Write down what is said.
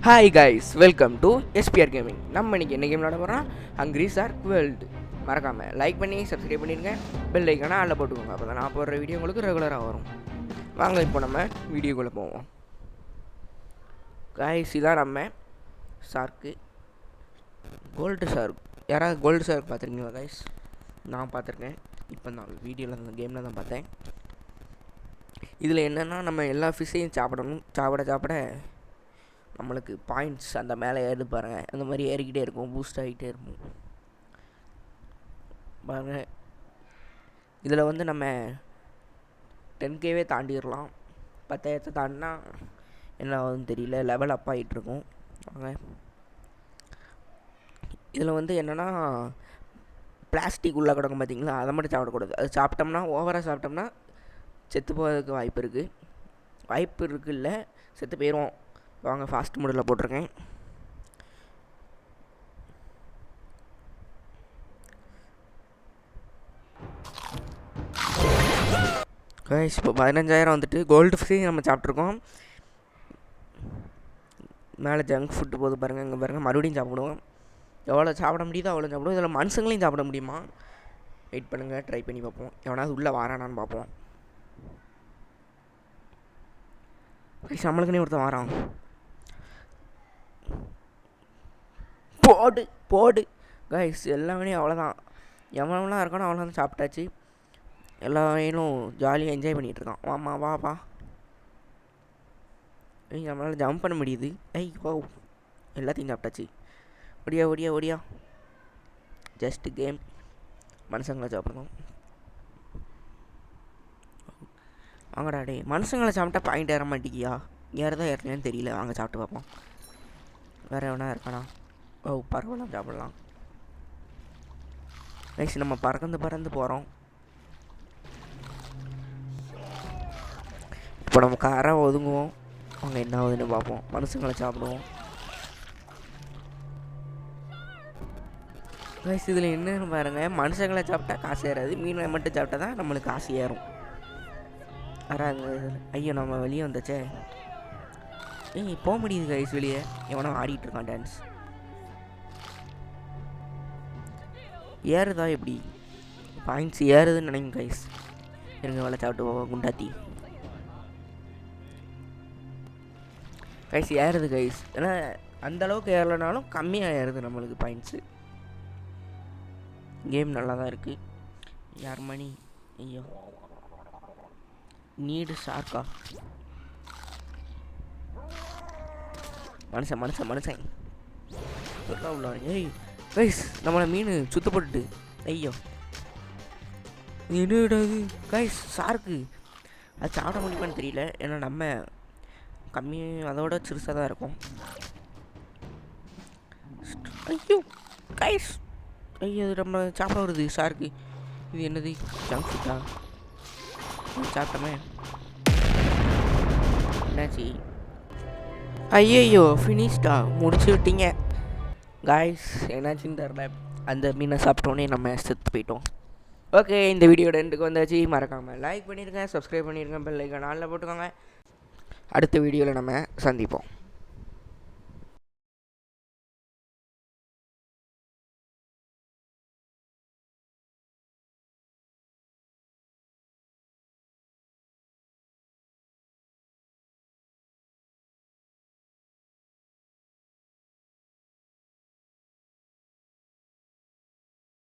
Hi guys, welcome to SPR gaming. நம்ம இன்றைக்கி என்ன கேம் விளாட போகிறோம்? Hungry shark world. மறக்காமல் லைக் பண்ணி சப்ஸ்கிரைப் பண்ணிடுங்க. பெல் ஐக்கான அதில் போட்டுக்கோங்க. அப்போ தான் நான் போடுற வீடியோ உங்களுக்கு ரெகுலராக வரும். வாங்க இப்போ நம்ம வீடியோக்குள்ளே போவோம். கைஸ், இதான் நம்ம ஷார்க்கு, கோல்டு ஷார்க். யாராவது கோல்டு ஷார்க் பார்த்துருக்கீங்களா கைஸ்? நான் பார்த்துருக்கேன். இப்போ நான் வீடியோவில் அந்த கேமில் தான் பார்த்தேன். இதில் என்னென்னா, நம்ம எல்லா ஃபிஷ்ஷையும் சாப்பிடணும். சாப்பிட நம்மளுக்கு பாயிண்ட்ஸ் அந்த மேலே ஏறி பாருங்கள், அந்த மாதிரி ஏறிக்கிட்டே இருக்கும், பூஸ்ட் ஆகிட்டே இருக்கும் பாருங்கள். இதில் வந்து நம்ம 10Kவே தாண்டிடலாம். 10,000 தாண்டினா என்ன ஆகுதுன்னு தெரியல, லெவல் அப் ஆகிட்டுருக்கும். வாங்க, இதில் வந்து என்னென்னா, பிளாஸ்டிக் உள்ளே கிடக்கும் பார்த்திங்களா, அதை மட்டும் சாப்பிடக்கூடாது. அது சாப்பிட்டோம்னா, ஓவராக சாப்பிட்டோம்னா செத்து போகிறதுக்கு வாய்ப்பு இருக்குல்ல, செத்து போயிடுவோம். வாங்க, ஃபாஸ்ட் மோடில் போட்டிருக்கேன். கைஸ், இப்போ 15,000 வந்துட்டு கோல்டு ஃப்ரீ நம்ம சாப்பிட்ருக்கோம். மேலே ஜங்க் ஃபுட்டு போது பாருங்கள், இங்கே பாருங்கள், மறுபடியும் சாப்பிடுவோம். எவ்வளோ சாப்பிட முடியுதோ அவ்வளோ சாப்பிடுவோம். இதில் மனுஷங்களையும் சாப்பிட முடியுமா? வெயிட் பண்ணுங்கள், ட்ரை பண்ணி பார்ப்போம். எவனாவது உள்ளே வாரானான்னு பார்ப்போம். கைஸ், நம்மளுக்குன்னே ஒருத்தன் வாரான். போடு கைஸ், எல்லாமே அவ்வளோதான். எவ்வளோலாம் இருக்கானோ அவ்வளோதான் சாப்பிட்டாச்சு. எல்லா வகையிலும் ஜாலியாக என்ஜாய் பண்ணிகிட்ருக்கான். வாமா வா. நம்மளால் ஜம்ப் பண்ண முடியுது. ஓ, எல்லாத்தையும் சாப்பிட்டாச்சு. Odia just game. மனுஷங்களை சாப்பிடணும். வாங்கடா டே, மனுஷங்களை சாப்பிட்டா பாயிண்ட் ஏற மாட்டேங்கியா? ஏறதான் ஏறலையான்னு தெரியல. வாங்க சாப்பிட்டு பார்ப்போம். வேறு எவனா இருக்கானா? ஓ, பறவைலாம் சாப்பிடலாம். நெக்ஸ்ட் நம்ம பறந்து போகிறோம். இப்போ நம்ம காரை ஒதுங்குவோம். அவங்க என்ன ஆகுதுன்னு பார்ப்போம். மனுஷங்களை சாப்பிடுவோம். கைஸ், இதில் என்னன்னு பாருங்கள், மனுஷங்களை சாப்பிட்டா காசு ஏறாது, மீனை மட்டும் சாப்பிட்டா தான் நம்மளுக்கு காசு ஏறும். வராது. ஐயோ, நம்ம வெளியே வந்தாச்சே. போக முடியுது கைஸ் வெளியே. எவனோ ஆடிட்டுருக்கான் டான்ஸ். ஏறுதா எப்படி? பாயிண்ட்ஸ் ஏறுதுன்னு நினைங்க கைஸ். இருங்க, வேலை சாப்பிட்டு போவோம். குண்டாத்தி கைஸ், ஏறுது கைஸ். ஏன்னா அந்தளவுக்கு ஏறலைனாலும் கம்மியாக ஏறுது நம்மளுக்கு பாயிண்ட்ஸு. கேம் நல்லா தான் இருக்குது. யார் மணி? ஐயோ, நீடு ஷார்க்கா? மனுஷன் உள்ள. ஏய் கைஸ், நம்மளை மீன் சுத்த போட்டுட்டு. ஐயோ, என்னடாது கைஸ், ஷார்க்கு. அது சாப்பிட முடியுமான்னு தெரியல. ஏன்னா நம்ம கம்மி, அதோட சிறுசாக தான் இருக்கும். ஐயோ கைஸ், ஐயோ, அது நம்ம சாப்பிட வருது ஷார்க்கு. இது என்னது? ஜங்க் ஃபுட்டா? சாப்பிட்டோமே, என்னாச்சு? ஐயோ, ஃபினிஷ்டா, முடிச்சு விட்டீங்க காய்ஸ். என்னாச்சுன்னு தெரில. அந்த மீனை சாப்பிட்டோன்னே நம்ம செத்து போயிட்டோம். ஓகே, இந்த வீடியோட எண்டுக்கு வந்தாச்சு. மறக்காமல் லைக் பண்ணிடுங்க, சப்ஸ்கிரைப் பண்ணிடுங்க, பெல் ஐக்கான் ஆல்ல போட்டுக்கோங்க. அடுத்த வீடியோவில் நம்ம சந்திப்போம்.